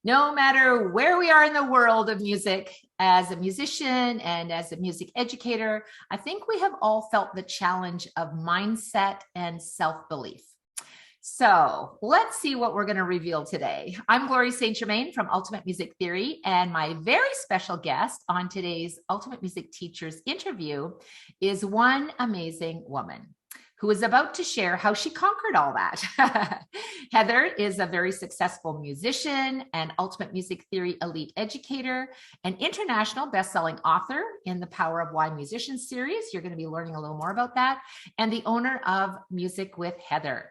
No matter where we are in the world of music, as a musician and as a music educator, I think we have all felt the challenge of mindset and self-belief. So let's see what we're going to reveal today. I'm Gloria St. Germain from Ultimate Music Theory, and my very special guest on today's Ultimate Music Teachers interview is one amazing woman who is about to share how she conquered all that. Heather is a very successful musician and Ultimate Music Theory elite educator, an international best-selling author in the Power of Why Musician series. You're going to be learning a little more about that, and the owner of Music with Heather.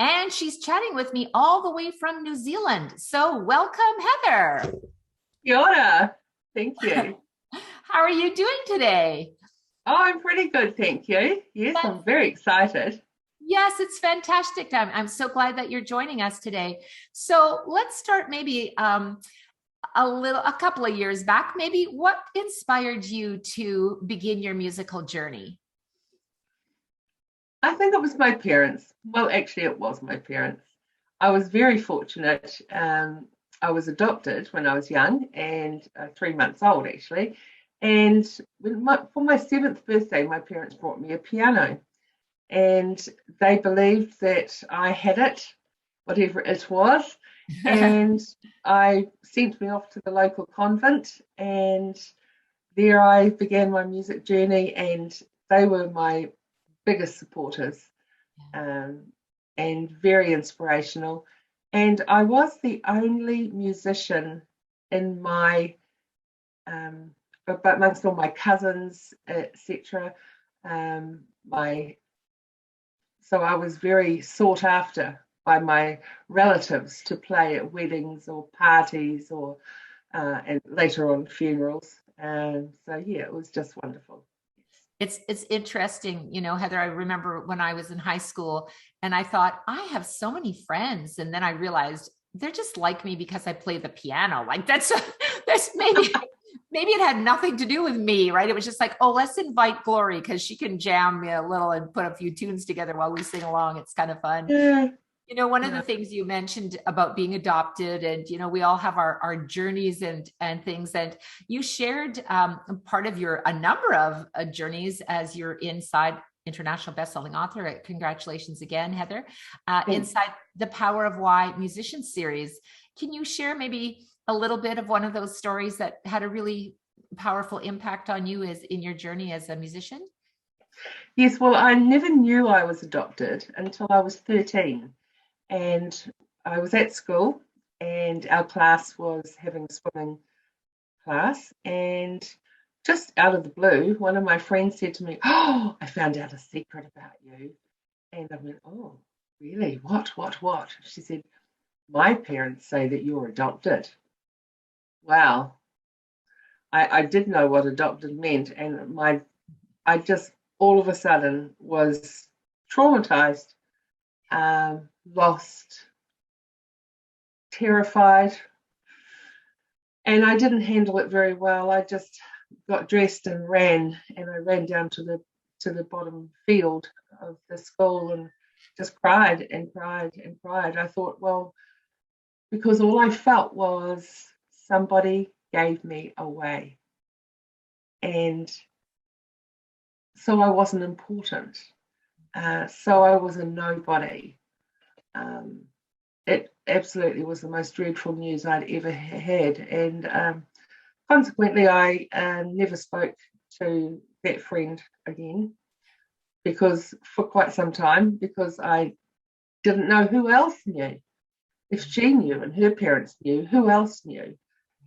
And she's chatting with me all the way from New Zealand. So welcome, Heather. Kia ora. Thank you. How are you doing today? Oh, I'm pretty good, thank you. Yes, I'm very excited. Yes, it's fantastic. I'm so glad that you're joining us today. So let's start maybe a couple of years back. Maybe what inspired you to begin your musical journey? I think it was my parents. Well, actually, it was my parents. I was very fortunate. I was adopted when I was young and 3 months old, actually. And for my 7th birthday, my parents brought me a piano, and they believed that I had it, whatever it was. And I sent me off to the local convent, and there I began my music journey, and they were my biggest supporters, and very inspirational. And I was the only musician in my but amongst all my cousins, etc. So I was very sought after by my relatives to play at weddings or parties or and later on funerals. So yeah, it was just wonderful. It's interesting, Heather. I remember when I was in high school and I thought, I have so many friends, and then I realized they're just like me because I play the piano. Like that's maybe it had nothing to do with me, right? It was just like, oh, let's invite Glory because she can jam me a little and put a few tunes together while we sing along. It's kind of fun. Yeah. One of the things you mentioned about being adopted, and we all have our journeys and things, and you shared part of a number of journeys as you're inside international best-selling author. Congratulations again, Heather. Inside the Power of Why Musician series. Can you share maybe a little bit of one of those stories that had a really powerful impact on you as in your journey as a musician? Yes, well, I never knew I was adopted until I was 13. And I was at school, and our class was having a swimming class, and just out of the blue, one of my friends said to me, "Oh, I found out a secret about you." And I went, "Oh, really? What? She said, "My parents say that you're adopted." Wow. I did know what adopted meant, and I just all of a sudden was traumatized, lost, terrified, and I didn't handle it very well. I just got dressed and ran down to the bottom field of the school and just cried and cried and cried. I thought, well, because all I felt was somebody gave me away, and so I wasn't important. So I was a nobody. It absolutely was the most dreadful news I'd ever had, and consequently, I never spoke to that friend again for quite some time, because I didn't know who else knew. If she knew and her parents knew, who else knew?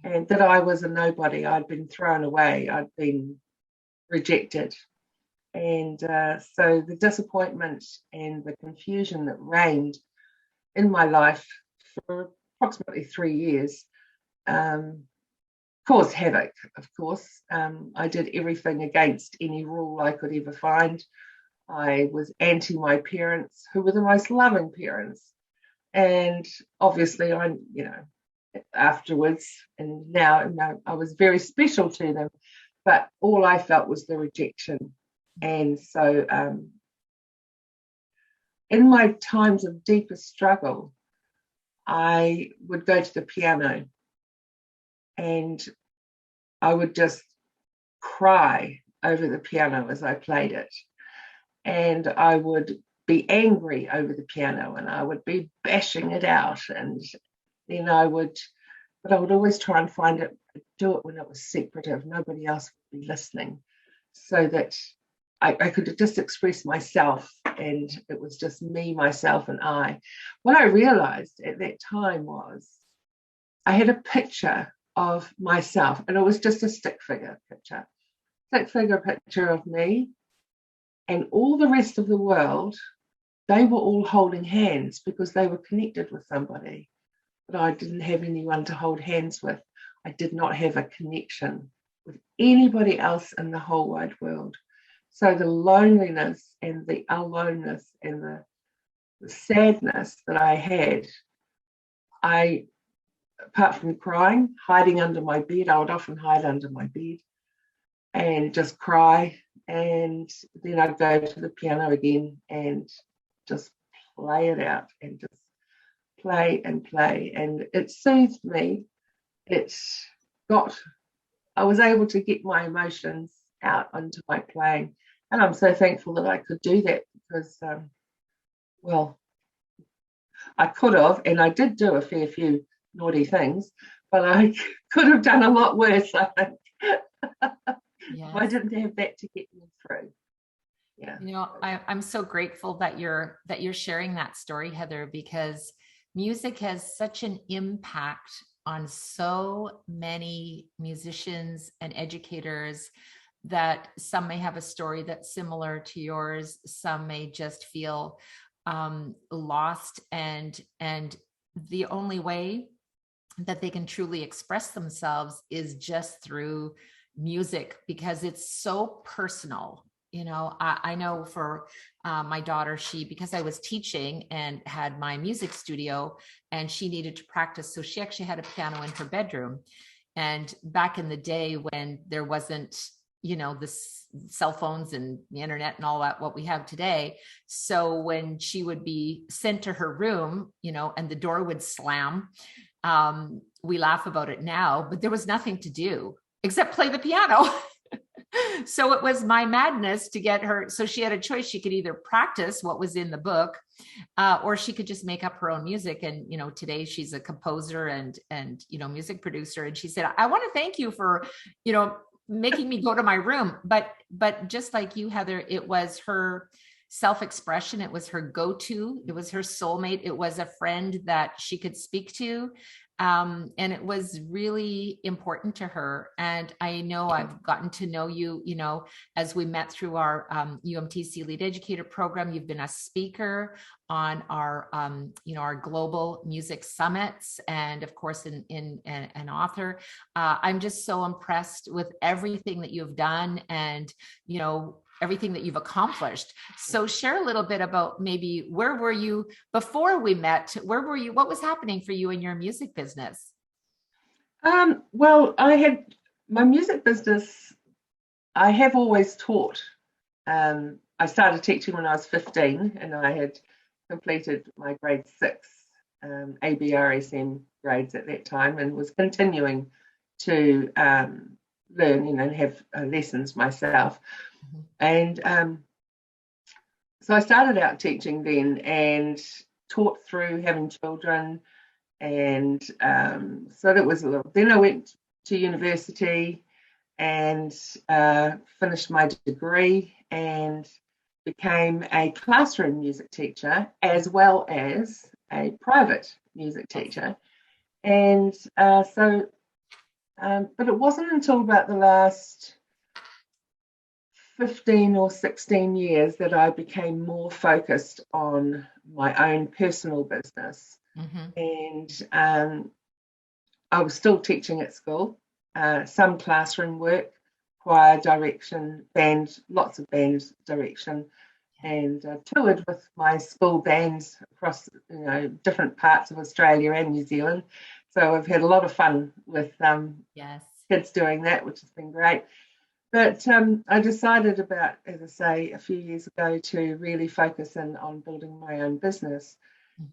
And that I was a nobody. I'd been thrown away. I'd been rejected. And so the disappointment and the confusion that reigned in my life for approximately 3 years caused havoc, of course. I did everything against any rule I could ever find. I was anti my parents, who were the most loving parents. And obviously, afterwards and now, I was very special to them, but all I felt was the rejection. And so in my times of deepest struggle, I would go to the piano and I would just cry over the piano as I played it. And I would be angry over the piano, and I would be bashing it out. And then but I would always try and do it when it was secretive. Nobody else would be listening, so that I could just express myself, and it was just me, myself, and I. What I realized at that time was I had a picture of myself, and it was just a stick figure picture of me, and all the rest of the world. They were all holding hands because they were connected with somebody, but I didn't have anyone to hold hands with. I did not have a connection with anybody else in the whole wide world. So the loneliness and the aloneness and the sadness that I had, apart from crying, hiding under my bed, I would often hide under my bed and just cry. And then I'd go to the piano again and just play it out and just play and play. And it soothed me. I was able to get my emotions out onto my playing. And I'm so thankful that I could do that because, I could have, and I did do a fair few naughty things, but I could have done a lot worse, I think. Yes. If I didn't have that to get me through. Yeah. I'm so grateful that you're sharing that story, Heather, because music has such an impact on so many musicians and educators that some may have a story that's similar to yours. Some may just feel lost, and the only way that they can truly express themselves is just through music, because it's so personal. I know for my daughter, because I was teaching and had my music studio and she needed to practice. So she actually had a piano in her bedroom. And back in the day when there wasn't, the cell phones and the internet and all that, what we have today. So when she would be sent to her room, and the door would slam, we laugh about it now, but there was nothing to do except play the piano. So it was my madness to get her. So she had a choice. She could either practice what was in the book, or she could just make up her own music. And, today she's a composer and music producer. And she said, I want to thank you for, making me go to my room. But just like you, Heather, it was her self-expression. It was her go-to. It was her soulmate. It was a friend that she could speak to. And it was really important to her. And I know I've gotten to know you, as we met through our UMTC Lead Educator program. You've been a speaker on our, our global music summits, and of course, an author. I'm just so impressed with everything that you've done, and everything that you've accomplished. So share a little bit about maybe where were you before we met? Where were you? What was happening for you in your music business? Well, I had my music business. I have always taught. I started teaching when I was 15, and I had completed my grade 6 ABRSM grades at that time, and was continuing to learn, and have lessons myself. And so I started out teaching then, and taught through having children, and so that was a little. Then I went to university and finished my degree and became a classroom music teacher as well as a private music teacher. And but it wasn't until about the last 15 or 16 years that I became more focused on my own personal business. And I was still teaching at school, some classroom work, choir direction, band, lots of band direction, and toured with my school bands across different parts of Australia and New Zealand. So I've had a lot of fun with kids doing that, which has been great. But I decided about, as I say, a few years ago to really focus in on building my own business.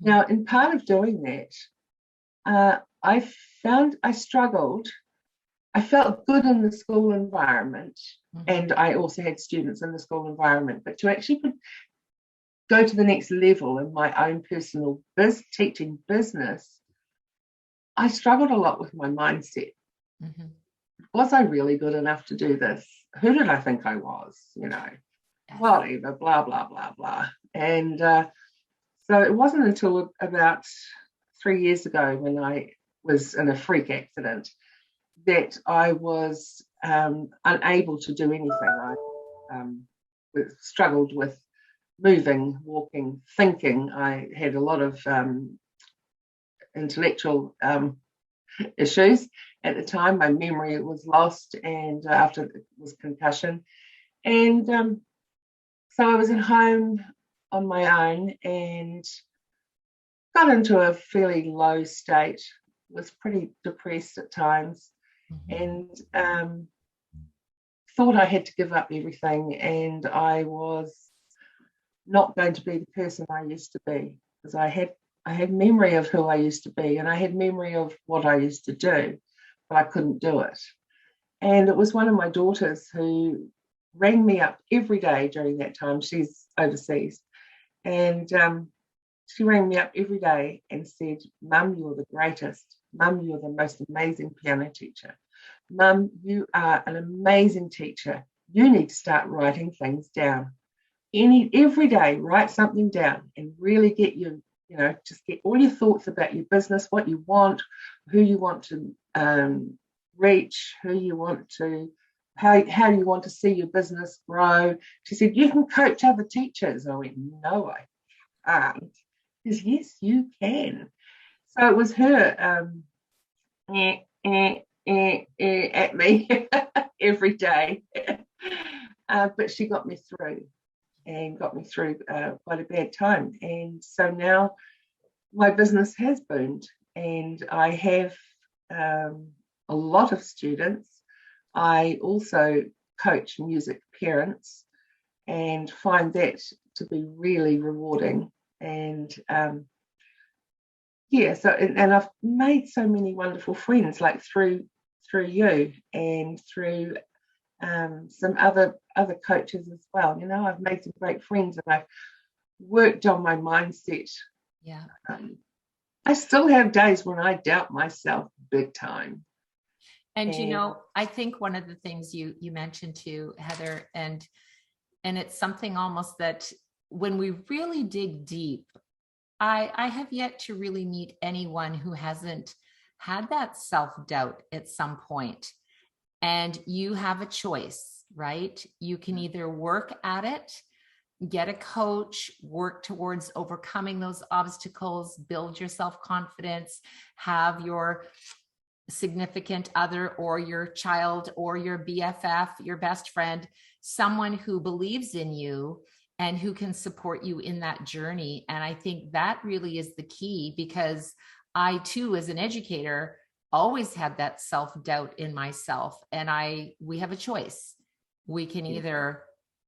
Now, in part of doing that, I found I struggled I felt good in the school environment, Mhm. and I also had students in the school environment. But to actually go to the next level in my own personal teaching business, I struggled a lot with my mindset. Mhm. Was I really good enough to do this? Who did I think I was? Yes. Whatever, blah, blah, blah, blah. And so it wasn't until about 3 years ago, when I was in a freak accident, that I was unable to do anything. I struggled with moving, walking, thinking. I had a lot of intellectual issues at the time. My memory was lost, and after it was concussion. And so I was at home on my own and got into a fairly low state, was pretty depressed at times, Mhm. and thought I had to give up everything, and I was not going to be the person I used to be, because I had memory of who I used to be, and I had memory of what I used to do, but I couldn't do it. And it was one of my daughters who rang me up every day during that time. She's overseas, and she rang me up every day and said, "Mum, you're the greatest. Mum, you're the most amazing piano teacher. Mum, you are an amazing teacher. You need to start writing things down. Every day, write something down and really get just get all your thoughts about your business, what you want, who you want to reach, who you want to, how you want to see your business grow." She said, "You can coach other teachers." I went, "No, I can't." She says, "Yes, you can." So it was her eh, eh, at me every day. But she got me through, and got me through quite a bad time. And so now my business has boomed, and I have a lot of students. I also coach music parents and find that to be really rewarding. And yeah, so and I've made so many wonderful friends, like through you and through some other coaches as well. I've made some great friends, and I've worked on my mindset. Yeah. Um, I still have days when I doubt myself big time. And And I think one of the things you mentioned too, Heather, and it's something almost that when we really dig deep, I have yet to really meet anyone who hasn't had that self-doubt at some point. And you have a choice, right? You can either work at it, get a coach, work towards overcoming those obstacles, build your self-confidence, have your significant other or your child or your BFF, your best friend, someone who believes in you and who can support you in that journey. And I think that really is the key, because I too, as an educator, always had that self-doubt in myself. And we have a choice. We can yeah, either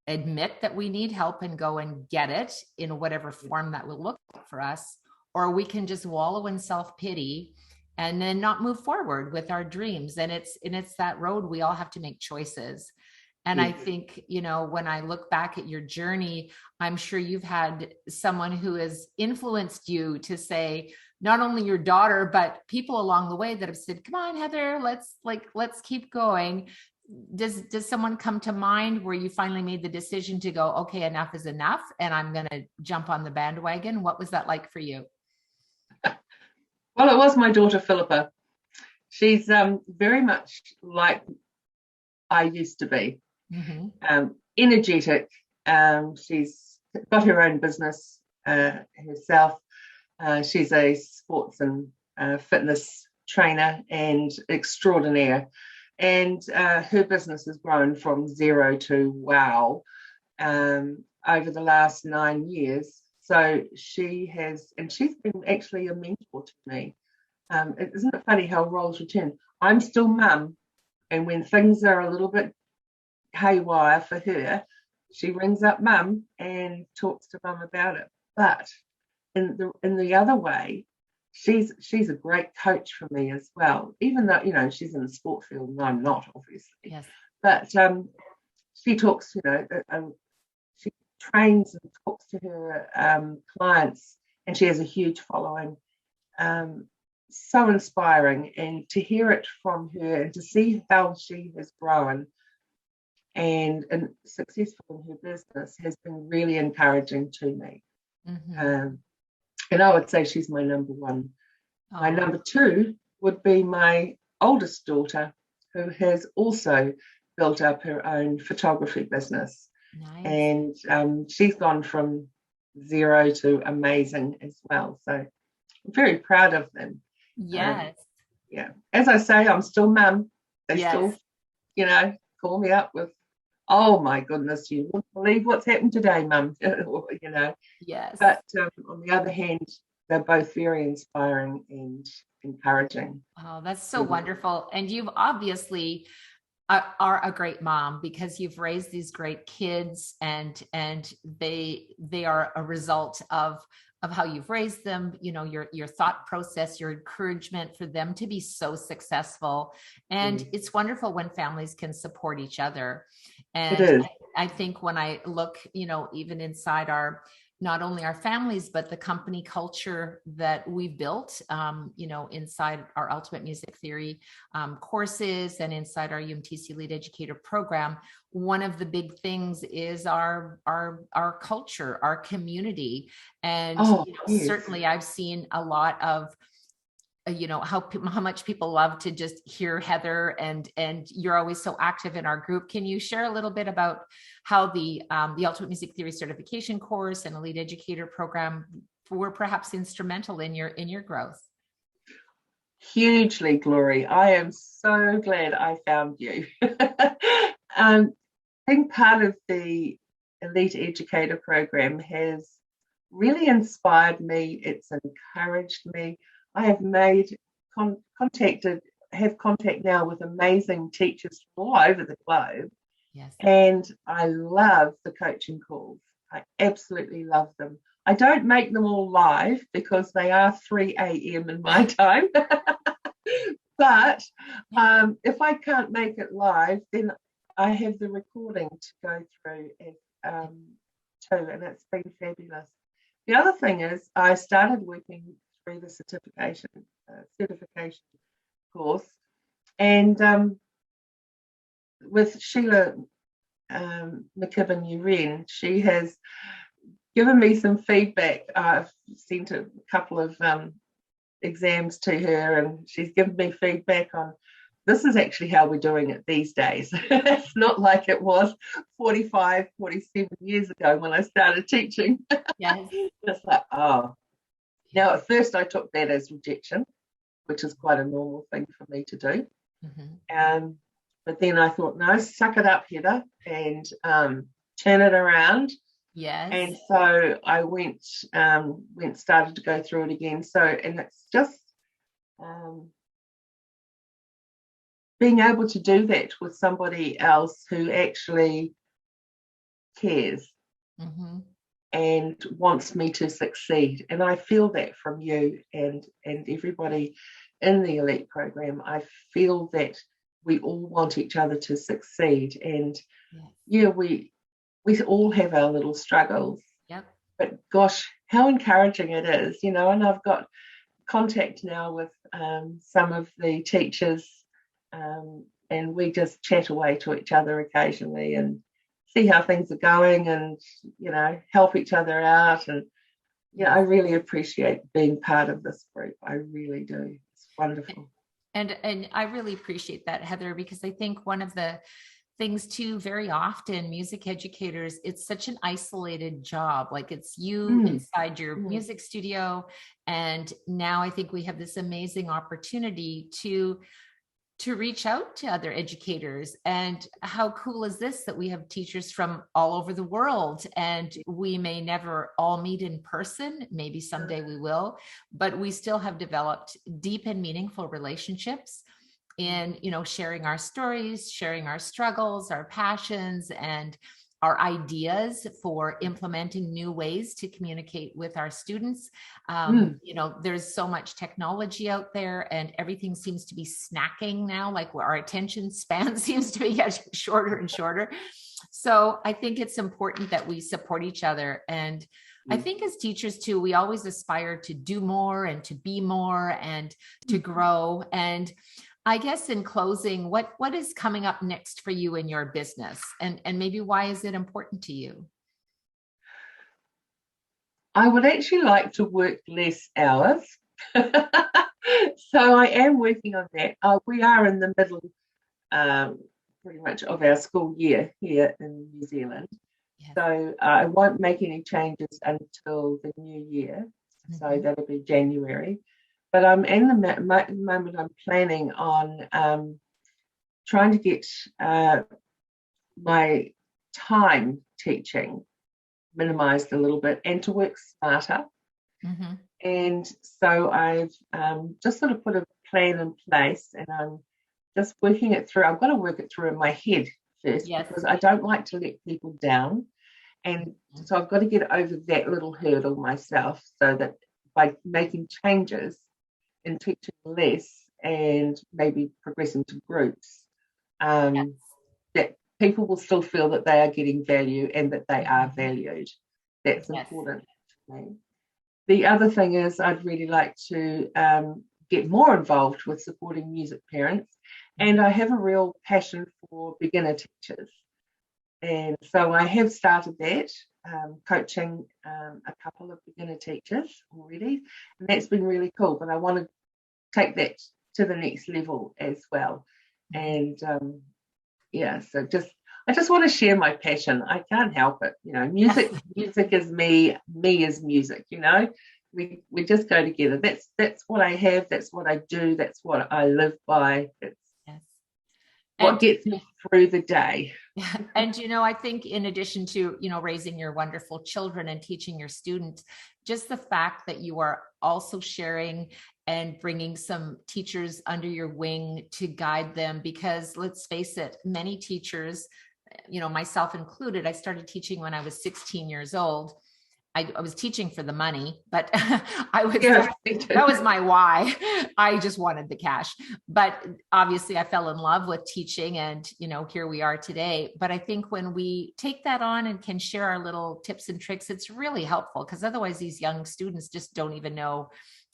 admit that we need help and go and get it in whatever form that will look like for us, or we can just wallow in self-pity and then not move forward with our dreams. And it's that road. We all have to make choices. And I yeah, think, when I look back at your journey, I'm sure you've had someone who has influenced you to say, not only your daughter, but people along the way that have said, "Come on, Heather, let's keep going." Does someone come to mind where you finally made the decision to go, "Okay, enough is enough, and I'm going to jump on the bandwagon"? What was that like for you? well, it was my daughter Philippa. She's very much like I used to be, Mm-hmm. energetic. She's got her own business herself. She's a sports and fitness trainer and extraordinaire. And her business has grown from zero to wow over the last 9 years. So she's been actually a mentor to me. Isn't it funny how roles return? I'm still mum, and when things are a little bit haywire for her, she rings up mum and talks to mum about it. But in the other way, she's a great coach for me as well, even though, she's in the sport field and I'm not, obviously. Yes. But she talks, she trains and talks to her clients, and she has a huge following. So inspiring, and to hear it from her and to see how she has grown and successful in her business has been really encouraging to me. And I would say she's my number one. My number two would be my oldest daughter, who has also built up her own photography business. Nice. And she's gone from zero to amazing as well. So I'm very proud of them. Yes. Yeah. As I say, I'm still mum. They yes. still, call me up with, oh my goodness, you wouldn't believe what's happened today, mum. Yes. But on the other hand, they're both very inspiring and encouraging. Oh, that's so wonderful. And you've obviously are a great mom, because you've raised these great kids, and they are a result of how you've raised them, your thought process, your encouragement for them to be so successful. And it's wonderful when families can support each other. And I think when I look, even inside not only our families, but the company culture that we've built, inside our Ultimate Music Theory courses and inside our UMTC Lead Educator program, one of the big things is our culture, our community. And certainly I've seen a lot of how much people love to just hear Heather, and you're always so active in our group. Can you share a little bit about how the Ultimate Music Theory certification course and Elite Educator program were perhaps instrumental in your growth? Hugely, Glory. I am so glad I found you. Being part of the Elite Educator program has really inspired me. It's encouraged me. I have made have contact now with amazing teachers from all over the globe. Yes. And I love the coaching calls. I absolutely love them. I don't make them all live because they are 3 a.m. in my time. But if I can't make it live, then I have the recording to go through too, and it's been fabulous. The other thing is I started working through the certification course, and with Sheila McKibben-Uren, she has given me some feedback. I've sent a couple of exams to her, and she's given me feedback on this is actually how we're doing it these days. It's not like it was 45, 47 years ago when I started teaching. Yes. It's like, oh. Now, at first I took that as rejection, which is quite a normal thing for me to do. But then I thought, no, suck it up, Heather, and turn it around. Yes. And so I started to go through it again. So, and it's just being able to do that with somebody else who actually cares and wants me to succeed. And I feel that from you and everybody in the Elite program. I feel that we all want each other to succeed. And we all have our little struggles. Yep. But gosh, how encouraging it is, and I've got contact now with some of the teachers, and we just chat away to each other occasionally and see how things are going, and help each other out. And I really appreciate being part of this group. I really do. It's wonderful. And I really appreciate that, Heather, because I think one of the things too, very often music educators, it's such an isolated job. Like it's you inside your music studio. And now I think we have this amazing opportunity to reach out to other educators. And how cool is this that we have teachers from all over the world, and we may never all meet in person, maybe someday we will, but we still have developed deep and meaningful relationships in sharing our stories, sharing our struggles, our passions, and our ideas for implementing new ways to communicate with our students. You know, there's so much technology out there and everything seems to be snacking now, like our attention span seems to be getting shorter and shorter. So I think it's important that we support each other. And I think as teachers too, we always aspire to do more and to be more and to grow. And I guess in closing, what is coming up next for you in your business? And maybe why is it important to you? I would actually like to work less hours. So I am working on that. We are in the middle pretty much of our school year here in New Zealand. Yes. So I won't make any changes until the new year. So that'll be January. But in the moment, I'm planning on trying to get my time teaching minimized a little bit and to work smarter. And so I've just sort of put a plan in place and I'm just working it through. I've got to work it through in my head first because I don't like to let people down. And so I've got to get over that little hurdle myself so that by making changes and teaching less and maybe progressing to groups, that people will still feel that they are getting value and that they are valued. That's important to me. The other thing is I'd really like to get more involved with supporting music parents, and I have a real passion for beginner teachers. And so I have started that, coaching a couple of beginner teachers already, and that's been really cool, but I want to take that to the next level as well. And so I just want to share my passion. I can't help it, you know. Music is me is music, you know. We just go together. That's what I have, that's what I do, that's what I live by. It's what gets me through the day. And, you know, I think in addition to, you know, raising your wonderful children and teaching your students, just the fact that you are also sharing and bringing some teachers under your wing to guide them, because let's face it, many teachers, you know, myself included, I started teaching when I was 16 years old. I was teaching for the money, but that was my why. I just wanted the cash. But obviously I fell in love with teaching and, you know, here we are today. But I think when we take that on and can share our little tips and tricks, it's really helpful, because otherwise these young students just don't even know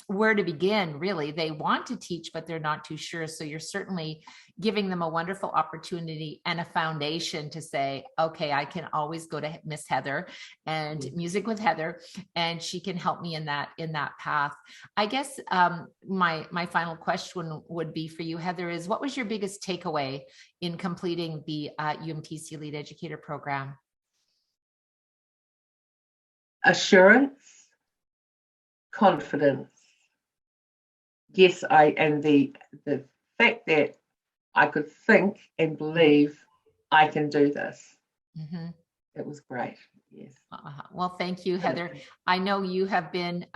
where to begin, really. They want to teach, but they're not too sure. So you're certainly giving them a wonderful opportunity and a foundation to say, okay, I can always go to Miss Heather and Music with Heather, and she can help me in that path. I guess my final question would be for you, Heather, is what was your biggest takeaway in completing the UMTC Lead Educator program? Assurance, confidence. Yes, and the fact that I could think and believe I can do this. It was great. Yes. Well, thank you, Heather. I know you have been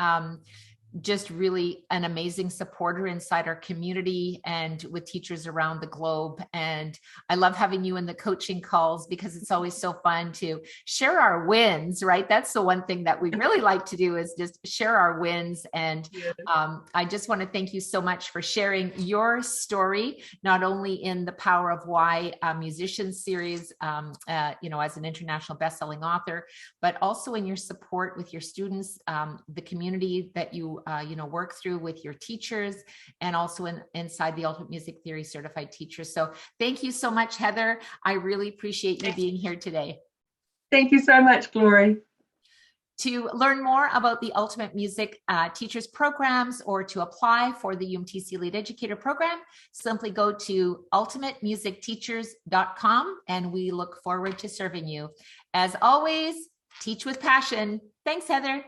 just really an amazing supporter inside our community and with teachers around the globe. And I love having you in the coaching calls because it's always so fun to share our wins, right? That's the one thing that we really like to do, is just share our wins. And I just want to thank you so much for sharing your story, not only in the Power of Why Musicians series, you know, as an international best-selling author, but also in your support with your students, the community that you work through with your teachers, and also inside the Ultimate Music Theory Certified Teachers. So thank you so much, Heather. I really appreciate you being here today. Thank you so much, Glory. To learn more about the Ultimate Music Teachers programs or to apply for the UMTC Lead Educator program, simply go to ultimatemusicteachers.com, and we look forward to serving you. As always, teach with passion. Thanks, Heather.